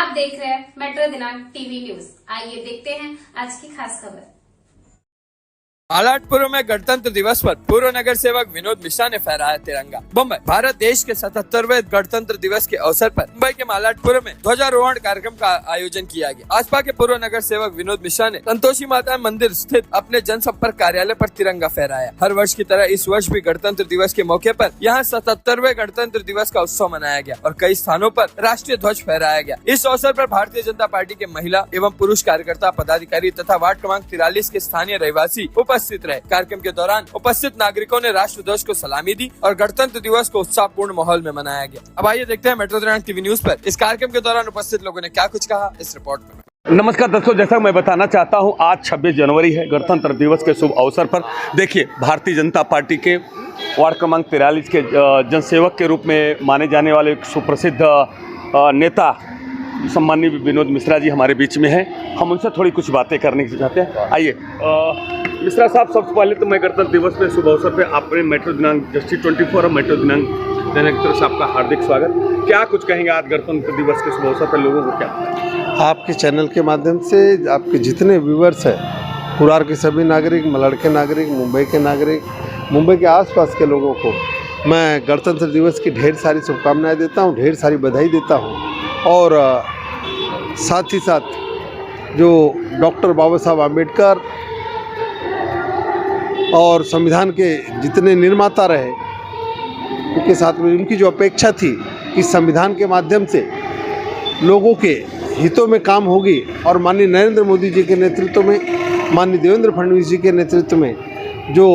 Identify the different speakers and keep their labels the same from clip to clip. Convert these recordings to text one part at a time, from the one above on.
Speaker 1: आप देख रहे हैं मेट्रो दिनांक टीवी न्यूज। आइए देखते हैं आज की खास खबर।
Speaker 2: आलाटपुर में गणतंत्र दिवस पर पूर्व नगर सेवक विनोद मिश्रा ने फहराया तिरंगा। मुंबई भारत देश के 77वें गणतंत्र दिवस के अवसर पर मुंबई के आलाटपुर में ध्वजारोहण कार्यक्रम का आयोजन किया गया। आसपा के पूर्व नगर सेवक विनोद मिश्रा ने संतोषी माता मंदिर स्थित अपने जनसंपर्क कार्यालय पर तिरंगा फहराया। हर वर्ष की तरह इस वर्ष भी गणतंत्र दिवस के मौके पर यहाँ 77वें गणतंत्र दिवस का उत्सव मनाया गया और कई स्थानों पर राष्ट्रीय ध्वज फहराया गया। इस अवसर पर भारतीय जनता पार्टी के महिला एवं पुरुष कार्यकर्ता, पदाधिकारी तथा वार्ड क्रमांक 43 के स्थानीय रहवासी उपस्थित रहे। कार्यक्रम के दौरान उपस्थित नागरिकों ने राष्ट्र ध्वज को सलामी दी और गणतंत्र दिवस को उत्साहपूर्ण माहौल में मनाया गया। अब आइए देखते हैं मेट्रो दिनांक टीवी न्यूज पर इस कार्यक्रम के दौरान उपस्थित लोगों ने क्या कुछ कहा, इस रिपोर्ट में।
Speaker 3: नमस्कार दोस्तों, जैसा मैं बताना चाहता हूं, आज 26 जनवरी है, गणतंत्र दिवस के शुभ अवसर पर देखिए भारतीय जनता पार्टी के वार्ड क्रमांक 43 के जनसेवक के रूप में माने जाने वाले एक सुप्रसिद्ध नेता सम्माननीय विनोद मिश्रा जी हमारे बीच में हैं। हम उनसे थोड़ी कुछ बातें करने की चाहते हैं। आइए मिश्रा साहब, सबसे पहले तो मैं गणतंत्र दिवस में शुभ अवसर पे अपने मेट्रो दिनांक जस्टिस 24 और मेट्रो दिनांक डायरेक्टर साहब का हार्दिक स्वागत। क्या कुछ कहेंगे आज गणतंत्र दिवस के शुभ अवसर पर लोगों को? क्या
Speaker 4: आपके चैनल के माध्यम से आपके जितने व्यूवर्स हैं, कुरार के सभी नागरिक, मलड़ के नागरिक, मुंबई के नागरिक, मुंबई के आसपास के लोगों को मैं गणतंत्र दिवस की ढेर सारी शुभकामनाएं देता हूं, ढेर सारी बधाई देता हूं। और साथ ही साथ जो डॉक्टर बाबा साहब आम्बेडकर और संविधान के जितने निर्माता रहे, उनके साथ में उनकी जो अपेक्षा थी कि संविधान के माध्यम से लोगों के हितों में काम होगी और माननीय नरेंद्र मोदी जी के नेतृत्व में, माननीय देवेंद्र फडणवीस जी के नेतृत्व में जो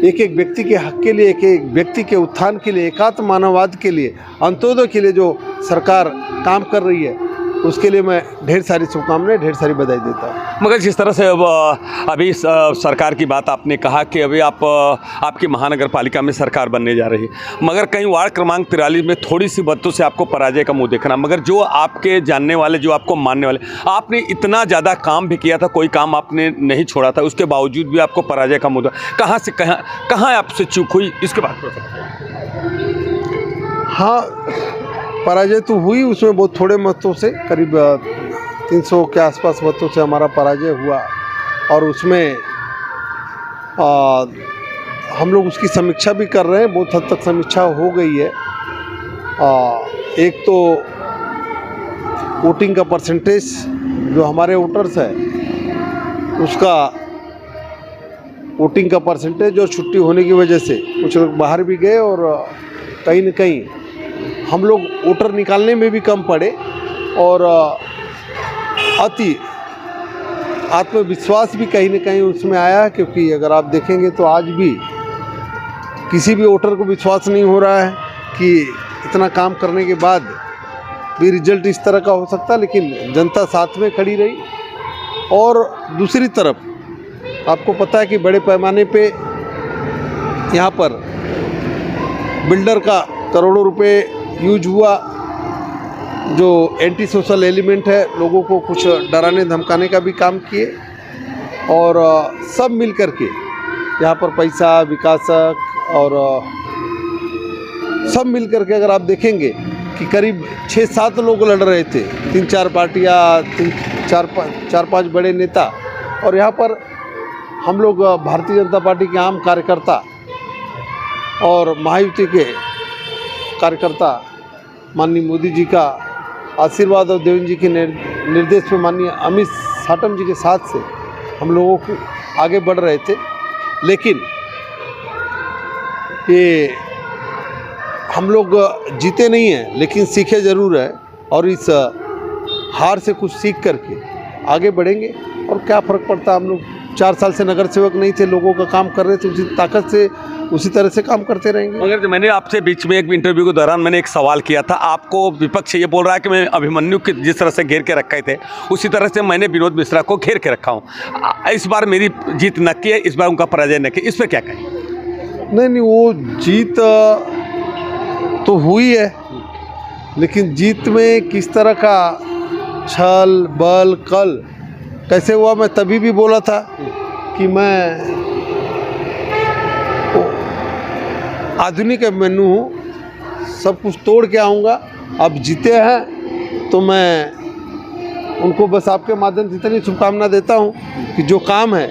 Speaker 4: एक एक व्यक्ति के हक के लिए, एक एक व्यक्ति के उत्थान के लिए, एकात्म मानववाद के लिए, अंत्योदय के लिए जो सरकार काम कर रही है, उसके लिए मैं ढेर सारी शुभकामनाएं, ढेर सारी बधाई देता हूँ।
Speaker 3: मगर जिस तरह से अभी सरकार की बात आपने कहा कि अभी आपकी महानगर पालिका में सरकार बनने जा रही है, मगर कहीं वार्ड क्रमांक 43 में थोड़ी सी बातों से आपको पराजय का मुंह देखना, मगर जो आपके जानने वाले, जो आपको मानने वाले, आपने इतना ज़्यादा काम भी किया था, कोई काम आपने नहीं छोड़ा था, उसके बावजूद भी आपको पराजय का मुद्दा कहाँ से कहाँ आपसे चूक हुई, इसके बात कर सकते हैं?
Speaker 4: हाँ, पराजय तो हुई, उसमें बहुत थोड़े मतों से, करीब 300 के आसपास मतों से हमारा पराजय हुआ और उसमें हम लोग उसकी समीक्षा भी कर रहे हैं। बहुत हद तक समीक्षा हो गई है। एक तो वोटिंग का परसेंटेज जो हमारे वोटर्स है, उसका वोटिंग का परसेंटेज और छुट्टी होने की वजह से कुछ लोग बाहर भी गए और कहीं न कहीं हम लोग वोटर निकालने में भी कम पड़े और अति आत्मविश्वास भी कहीं न कहीं उसमें आया, क्योंकि अगर आप देखेंगे तो आज भी किसी भी वोटर को विश्वास नहीं हो रहा है कि इतना काम करने के बाद भी रिजल्ट इस तरह का हो सकता है। लेकिन जनता साथ में खड़ी रही और दूसरी तरफ आपको पता है कि बड़े पैमाने पे यहाँ पर बिल्डर का करोड़ों रुपए यूज हुआ, जो एंटी सोशल एलिमेंट है, लोगों को कुछ डराने धमकाने का भी काम किए और सब मिल कर के यहाँ पर पैसा, विकासक और सब मिल कर के अगर आप देखेंगे कि करीब 6-7 लोग लड़ रहे थे, 3-4 पार्टियाँ, 4-5 बड़े नेता, और यहाँ पर हम लोग भारतीय जनता पार्टी के आम कार्यकर्ता और महायुति के कार्यकर्ता माननीय मोदी जी का आशीर्वाद और देवेंद्र जी के निर्देश पे माननीय अमित साटम जी के साथ से हम लोगों को आगे बढ़ रहे थे। लेकिन ये हम लोग जीते नहीं हैं, लेकिन सीखे ज़रूर है और इस हार से कुछ सीख करके आगे बढ़ेंगे। और क्या फ़र्क पड़ता, हम लोग 4 साल से नगर सेवक नहीं थे, लोगों का काम कर रहे थे, उसी ताकत से उसी तरह से काम करते रहेंगे।
Speaker 3: मगर मैंने आपसे बीच में एक इंटरव्यू के दौरान मैंने एक सवाल किया था, आपको विपक्ष ये बोल रहा है कि मैं अभिमन्यु के जिस तरह से घेर के रखे थे, उसी तरह से मैंने विनोद मिश्रा को घेर के रखा हूँ। इस बार मेरी जीत नक्की है, इस बार उनका पराजय नक्की, इस पर क्या कहें?
Speaker 4: नहीं, वो जीत तो हुई है, लेकिन जीत में किस तरह का छल बल कल कैसे हुआ, मैं तभी भी बोला था कि मैं आधुनिक अभिमन्यु हूँ, सब कुछ तोड़ के आऊँगा। अब जीते हैं तो मैं उनको बस आपके माध्यम से इतनी शुभकामना देता हूँ कि जो काम है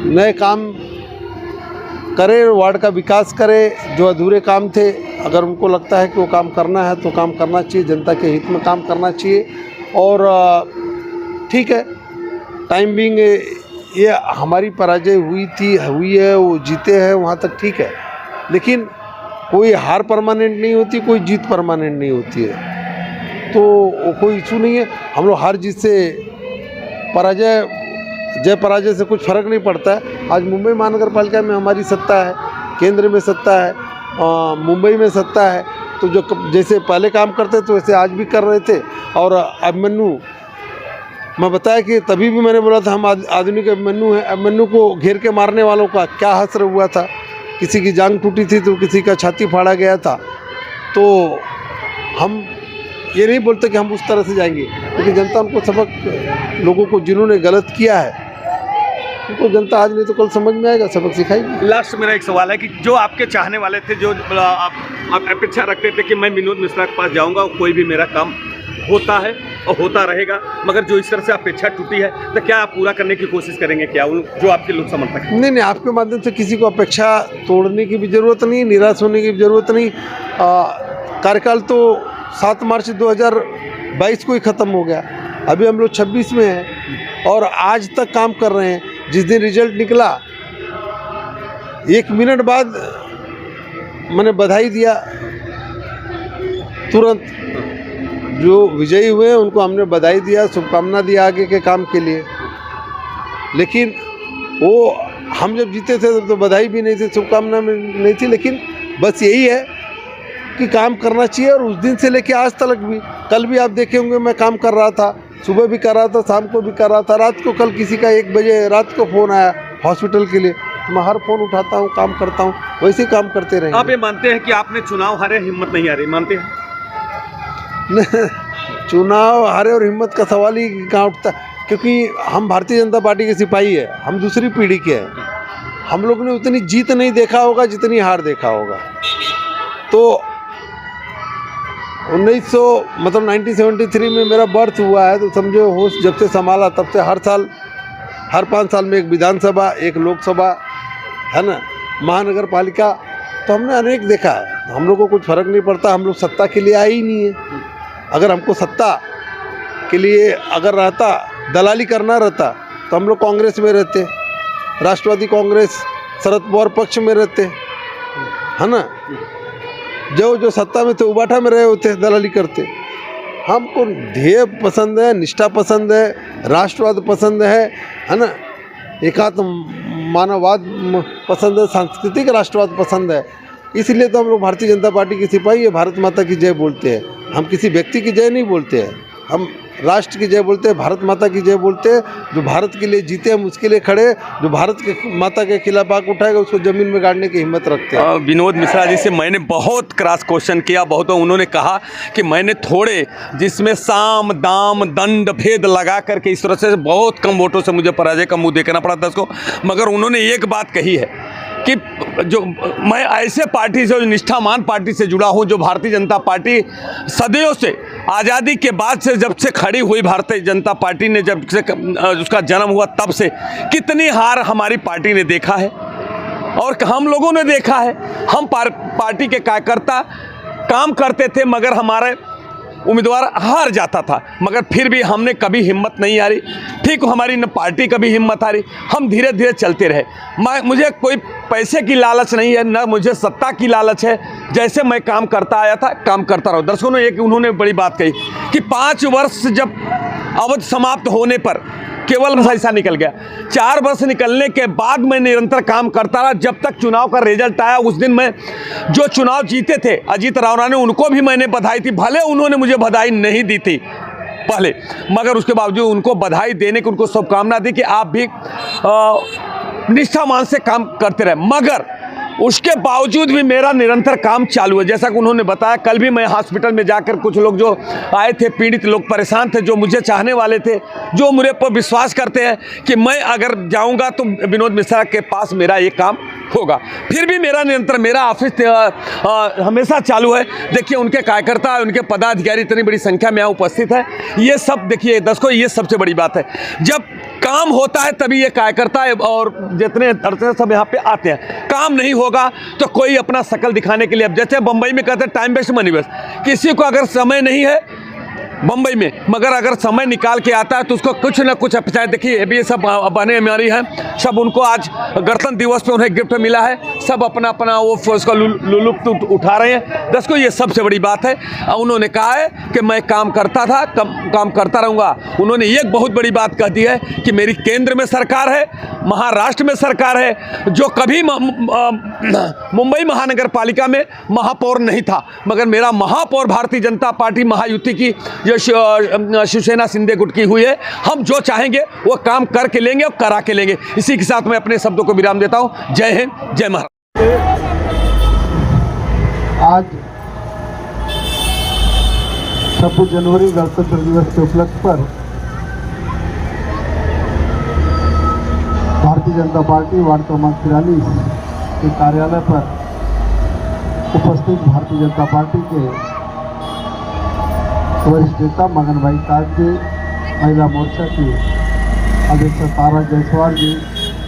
Speaker 4: नए काम करे, वार्ड का विकास करे। जो अधूरे काम थे, अगर उनको लगता है कि वो काम करना है तो काम करना चाहिए, जनता के हित में काम करना चाहिए। और ठीक है, टाइम बिंग ये हमारी पराजय हुई है, वो जीते हैं वहाँ तक ठीक है, लेकिन कोई हार परमानेंट नहीं होती, कोई जीत परमानेंट नहीं होती है, तो वो कोई इशू नहीं है। हम लोग हार जीत से जय पराजय से कुछ फ़र्क नहीं पड़ता है। आज मुंबई महानगर पालिका में हमारी सत्ता है, केंद्र में सत्ता है, मुंबई में सत्ता है, तो जो जैसे पहले काम करते तो वैसे आज भी कर रहे थे। और अभिमन्यु, मैं बताया कि तभी भी मैंने बोला था हम आधुनिक अभिमन्यु हैं। अभिमन्यु को घेर के मारने वालों का क्या हश्र हुआ था, किसी की जांग टूटी थी तो किसी का छाती फाड़ा गया था। तो हम ये नहीं बोलते कि हम उस तरह से जाएंगे, लेकिन जनता उनको सबक, लोगों को जिन्होंने गलत किया है उनको जनता आज नहीं तो कल समझ में आएगा, सबक सिखाएगी।
Speaker 3: लास्ट मेरा एक सवाल है कि जो आपके चाहने वाले थे, जो आप अपेक्षा रखते थे कि मैं विनोद मिश्रा के पास जाऊंगा, कोई भी मेरा काम होता है और होता रहेगा, मगर जो इस तरह से अपेक्षा टूटी है, तो क्या आप पूरा करने की कोशिश करेंगे क्या जो आपके लोग समर्थक हैं?
Speaker 4: नहीं, आपके माध्यम से किसी को अपेक्षा तोड़ने की भी ज़रूरत नहीं, निराश होने की भी ज़रूरत नहीं। कार्यकाल तो 7 मार्च 2022 को ही ख़त्म हो गया, अभी हम लोग 26 में हैं और आज तक काम कर रहे हैं। जिस दिन रिजल्ट निकला 1 मिनट बाद मैंने बधाई दिया, तुरंत जो विजयी हुए उनको हमने बधाई दिया, शुभकामना दिया आगे के काम के लिए। लेकिन वो हम जब जीते थे तो बधाई भी नहीं थी, शुभकामना नहीं थी, लेकिन बस यही है कि काम करना चाहिए। और उस दिन से लेके आज तक भी, कल भी आप देखे होंगे मैं काम कर रहा था, सुबह भी कर रहा था, शाम को भी कर रहा था, रात को, कल किसी का 1 बजे रात को फ़ोन आया हॉस्पिटल के लिए, तो मैं हर फ़ोन उठाता हूँ, काम करता हूँ, वैसे ही काम करते रहेंगे।
Speaker 3: आप ये मानते हैं कि आपने चुनाव हारे, हिम्मत नहीं हारी, मानते हैं?
Speaker 4: चुनाव हारे और हिम्मत का सवाल ही कहाँ उठता, क्योंकि हम भारतीय जनता पार्टी के सिपाही है, हम दूसरी पीढ़ी के हैं। हम लोग ने उतनी जीत नहीं देखा होगा जितनी हार देखा होगा। तो 1973 में मेरा बर्थ हुआ है, तो समझो होश जब से संभाला तब से हर साल, हर 5 साल में एक विधानसभा, एक लोकसभा, है ना, महानगर पालिका, तो हमने अनेक देखा है। हम लोग को कुछ फ़र्क नहीं पड़ता, हम लोग सत्ता के लिए आए ही नहीं है। अगर हमको सत्ता के लिए अगर रहता, दलाली करना रहता, तो हम लोग कांग्रेस में रहते, राष्ट्रवादी कांग्रेस, शरद पवार पक्ष में रहते, है ना। जो सत्ता में थे उबाठा में रहे होते, दलाली करते। हमको ध्येय पसंद है, निष्ठा पसंद है, राष्ट्रवाद पसंद है ना, एकात्म मानववाद पसंद है, सांस्कृतिक राष्ट्रवाद पसंद है। इसलिए तो हम लोग भारतीय जनता पार्टी के सिपाही है, भारत माता की जय बोलते हैं। हम किसी व्यक्ति की जय नहीं बोलते हैं, हम राष्ट्र की जय बोलते हैं, भारत माता की जय बोलते हैं। जो भारत के लिए जीते हम उसके लिए खड़े, जो भारत के माता के खिलाफ आग उठाएगा उसको जमीन में गाड़ने की हिम्मत रखते हैं।
Speaker 3: विनोद मिश्रा जी से मैंने बहुत क्रॉस क्वेश्चन किया, बहुतों उन्होंने कहा कि मैंने थोड़े जिसमें साम दाम दंड भेद लगा करके इस तरह से बहुत कम वोटों से मुझे पराजय का मुंह देखना पड़ा था उसको, मगर उन्होंने एक बात कही है कि जो मैं ऐसे पार्टी से, जो निष्ठावान पार्टी से जुड़ा हूं, जो भारतीय जनता पार्टी सदियों से, आज़ादी के बाद से, जब से खड़ी हुई भारतीय जनता पार्टी ने, जब से उसका जन्म हुआ तब से कितनी हार हमारी पार्टी ने देखा है और हम लोगों ने देखा है। हम पार्टी के कार्यकर्ता काम करते थे मगर हमारे उम्मीदवार हार जाता था, मगर फिर भी हमने कभी हिम्मत नहीं हारी। ठीक, हमारी न पार्टी कभी हिम्मत हारी, हम धीरे धीरे चलते रहे। मुझे कोई पैसे की लालच नहीं है, न मुझे सत्ता की लालच है। जैसे मैं काम करता आया था, काम करता रहा। दर्शकों ने एक उन्होंने बड़ी बात कही कि 5 वर्ष जब अवधि समाप्त होने पर केवल ऐसा निकल गया, 4 वर्ष निकलने के बाद मैं निरंतर काम करता रहा। जब तक चुनाव का रिजल्ट आया, उस दिन मैं जो चुनाव जीते थे अजीत राव ने, उनको भी मैंने बधाई थी। भले उन्होंने मुझे बधाई नहीं दी थी पहले, मगर उसके बावजूद उनको बधाई देने की, उनको शुभकामना दी कि आप भी निष्ठावान से काम करते रहे। मगर उसके बावजूद भी मेरा निरंतर काम चालू है। जैसा कि उन्होंने बताया, कल भी मैं हॉस्पिटल में जाकर, कुछ लोग जो आए थे, पीड़ित लोग, परेशान थे, जो मुझे चाहने वाले थे, जो मुझे पर विश्वास करते हैं कि मैं अगर जाऊंगा तो विनोद मिश्रा के पास मेरा ये काम होगा। फिर भी मेरा नियंत्रण, मेरा ऑफिस हमेशा चालू है। देखिए उनके कार्यकर्ता, उनके पदाधिकारी इतनी बड़ी संख्या में यहाँ उपस्थित है। ये सब देखिए दर्शकों, ये सबसे बड़ी बात है, जब काम होता है तभी ये कार्यकर्ता और जितने अड़ते सब यहाँ पे आते हैं। काम नहीं होगा तो कोई अपना शकल दिखाने के लिए, अब जैसे बम्बई में कहते हैं टाइम वेस्ट मनी वेस्ट, किसी को अगर समय नहीं है बम्बई में, मगर अगर समय निकाल के आता है तो उसको कुछ ना कुछ अपेक्षा। देखिए अभी ये सब बने हमारी हैं, सब उनको आज गणतंत्र दिवस पे उन्हें गिफ्ट मिला है, सब अपना अपना वो उसका लुत्फ उठा रहे हैं। दर्शकों ये सबसे बड़ी बात है। उन्होंने कहा है कि मैं काम करता था, काम करता रहूँगा। उन्होंने एक बहुत बड़ी बात कह दी है कि मेरी केंद्र में सरकार है, महाराष्ट्र में सरकार है, जो कभी मुंबई महानगर पालिका में महापौर नहीं था, मगर मेरा महापौर भारतीय जनता पार्टी महायुति की शिवसेना शिंदे गुट की हुई है। हम जो चाहेंगे वो काम करके लेंगे और करा के लेंगे। इसी के साथ मैं अपने शब्दों को विराम देता हूं। जय हिंद, जय महाराष्ट्र।
Speaker 4: आज 26 जनवरी गणतंत्र दिवस के उपलक्ष्य पर भारतीय जनता पार्टी वार्ड क्रमांक 43 के कार्यालय पर उपस्थित भारतीय जनता पार्टी के वरिष्ठ नेता मगन भाई ताज जी, महिला मोर्चा की अध्यक्ष तारा जायसवाल जी,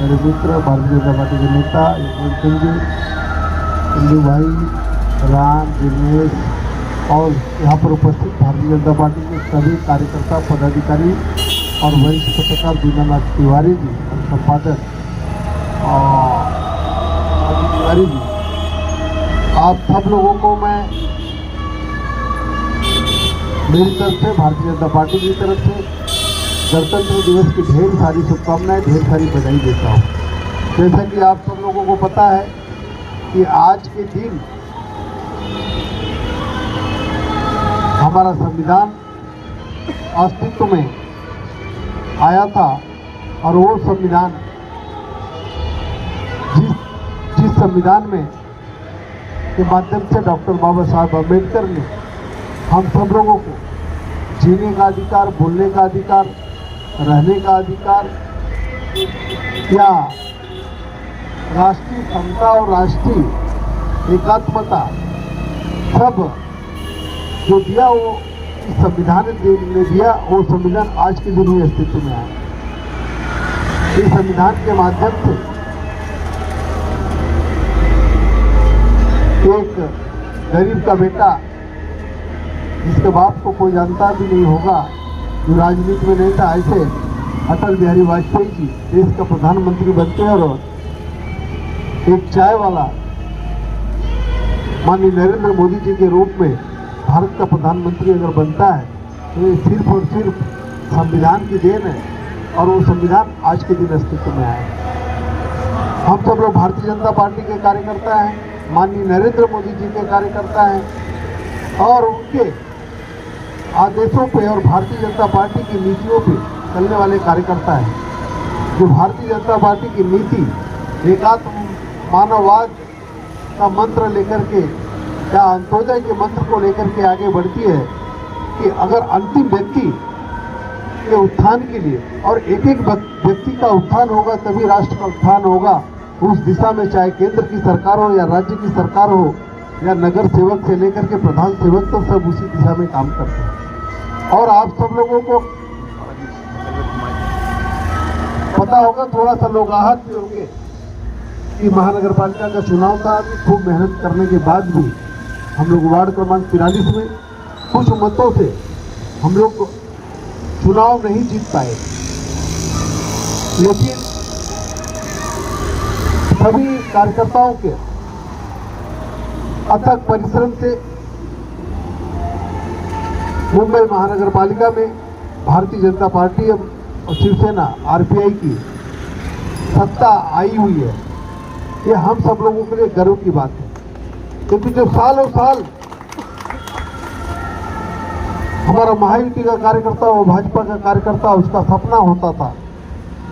Speaker 4: मेरे मित्र भारतीय जनता पार्टी के नेता यशवंत सिंह जी, इंदू भाई, राम, दिनेश और यहाँ पर उपस्थित भारतीय जनता पार्टी के सभी कार्यकर्ता, पदाधिकारी और वरिष्ठ पत्रकार दीनानाथ तिवारी जी और संपादक अजीत तिवारी जी, आप सब लोगों को मैं मेरी तरफ से, भारतीय जनता पार्टी की तरफ से गणतंत्र दिवस की ढेर सारी शुभकामनाएं, ढेर सारी बधाई देता हूँ। जैसा कि आप सब लोगों को पता है कि आज के दिन हमारा संविधान अस्तित्व में आया था और वो संविधान जिस संविधान में के माध्यम से डॉक्टर बाबा साहब अम्बेडकर ने हम सब लोगों को जीने का अधिकार, बोलने का अधिकार, रहने का अधिकार या राष्ट्रीय समता और राष्ट्रीय एकात्मता सब जो दिया वो इस संविधान ने दिया, वो संविधान आज के दिन ही अस्तित्व में आया। इस संविधान के माध्यम से एक गरीब का बेटा जिसके बाप को कोई जानता भी नहीं होगा, जो राजनीति में नहीं था, ऐसे अटल बिहारी वाजपेयी जी देश का प्रधानमंत्री बनते हैं और एक चाय वाला माननीय नरेंद्र मोदी जी के रूप में भारत का प्रधानमंत्री अगर बनता है तो ये सिर्फ और सिर्फ संविधान की देन है और वो संविधान आज के दिन अस्तित्व में आया। हम सब लोग भारतीय जनता पार्टी के कार्यकर्ता हैं, माननीय नरेंद्र मोदी जी के कार्यकर्ता हैं और उनके आदेशों पे और भारतीय जनता पार्टी की नीतियों पे चलने वाले कार्यकर्ता हैं। जो भारतीय जनता पार्टी की नीति एकात्म मानववाद का मंत्र लेकर के या अंत्योदय के मंत्र को लेकर के आगे बढ़ती है कि अगर अंतिम व्यक्ति के उत्थान के लिए और एक एक व्यक्ति का उत्थान होगा तभी राष्ट्र का उत्थान होगा। उस दिशा में चाहे केंद्र की सरकार हो या राज्य की सरकार हो या नगर सेवक से लेकर के प्रधान सेवक तक सब उसी दिशा में काम करते हैं। और आप सब लोगों को पता होगा, थोड़ा सा लोग आहत भी होंगे कि महानगर पालिका का चुनाव था, खूब मेहनत करने के बाद भी हम लोग वार्ड क्रमांक 43 में कुछ मतों से हम लोग चुनाव नहीं जीत पाए, लेकिन सभी कार्यकर्ताओं के अथक परिश्रम से मुंबई महानगर पालिका में भारतीय जनता पार्टी और शिवसेना आरपीआई की सत्ता आई हुई है। ये हम सब लोगों के लिए गर्व की बात है, क्योंकि जो सालों साल हमारा महायुति का कार्यकर्ता और भाजपा का कार्यकर्ता उसका सपना होता था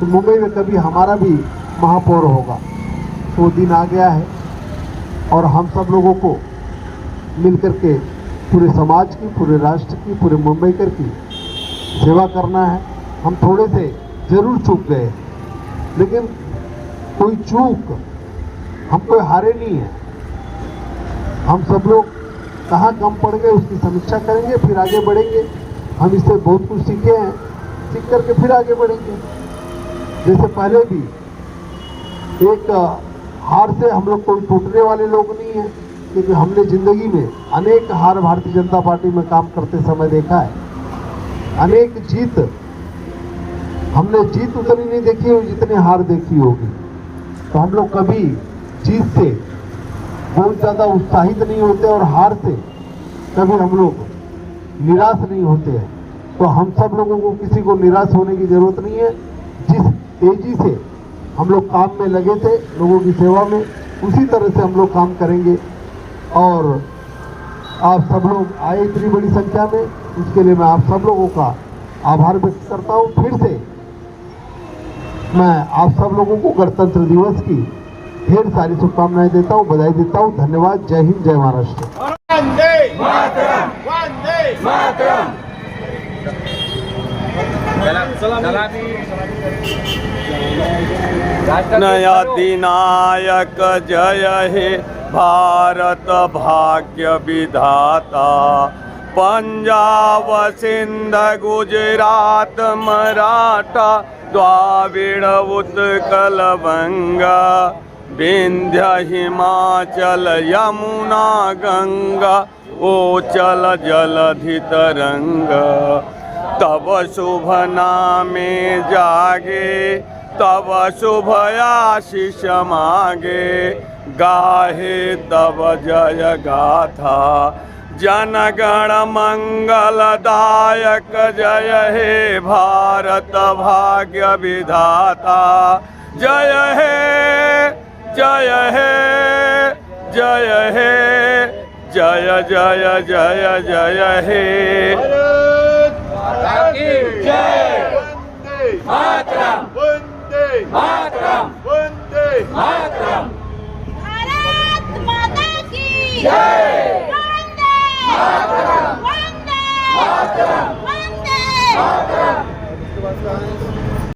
Speaker 4: तो मुंबई में कभी हमारा भी महापौर होगा, तो वो दिन आ गया है और हम सब लोगों को मिलकर के पूरे समाज की, पूरे राष्ट्र की, पूरे मुंबईकर की सेवा करना है। हम थोड़े से जरूर चूक गए, लेकिन कोई चूक हम कोई हारे नहीं है। हम सब लोग कहाँ कम पड़ गए उसकी समीक्षा करेंगे, फिर आगे बढ़ेंगे। हम इससे बहुत कुछ सीखे हैं, सीख करके फिर आगे बढ़ेंगे। जैसे पहले भी एक हार से हम लोग कोई टूटने वाले लोग नहीं हैं, क्योंकि हमने जिंदगी में अनेक हार भारतीय जनता पार्टी में काम करते समय देखा है। अनेक जीत, हमने जीत उतनी नहीं देखी होगी जितनी हार देखी होगी। तो हम लोग कभी जीत से बहुत ज़्यादा उत्साहित नहीं होते और हार से कभी हम लोग निराश नहीं होते हैं। तो हम सब लोगों को किसी को निराश होने की जरूरत नहीं है। जिस तेजी से हम लोग काम में लगे थे लोगों की सेवा में, उसी तरह से हम लोग काम करेंगे। और आप सब लोग आए इतनी बड़ी संख्या में, उसके लिए मैं आप सब लोगों का आभार व्यक्त करता हूँ। फिर से मैं आप सब लोगों को गणतंत्र दिवस की ढेर सारी शुभकामनाएं देता हूँ, बधाई देता हूँ। धन्यवाद। जय हिंद, जय महाराष्ट्र।
Speaker 5: वंदे मातरम, वंदे मातरम।
Speaker 3: नया दिनायक जय हे भारत भाग्य विधाता। पंजाब सिंध गुजरात मराठा द्राविड़ उत्कल बंगा। विंध्य हिमाचल यमुना गंगा ओचल जलधि तरंगा। तब शुभ नामे जागे तब शुभ आशीष मागे। गाहे तब जय गाथा जनगण मंगलदायक। जय हे भारत भाग्य विधाता। जय हे जय हे जय हे जय जय जय जय हे।
Speaker 5: वंदे मातरम, वंदे मातरम, वंदे मातरम।
Speaker 6: भारत माता की
Speaker 5: जय।
Speaker 6: वंदे मातरम।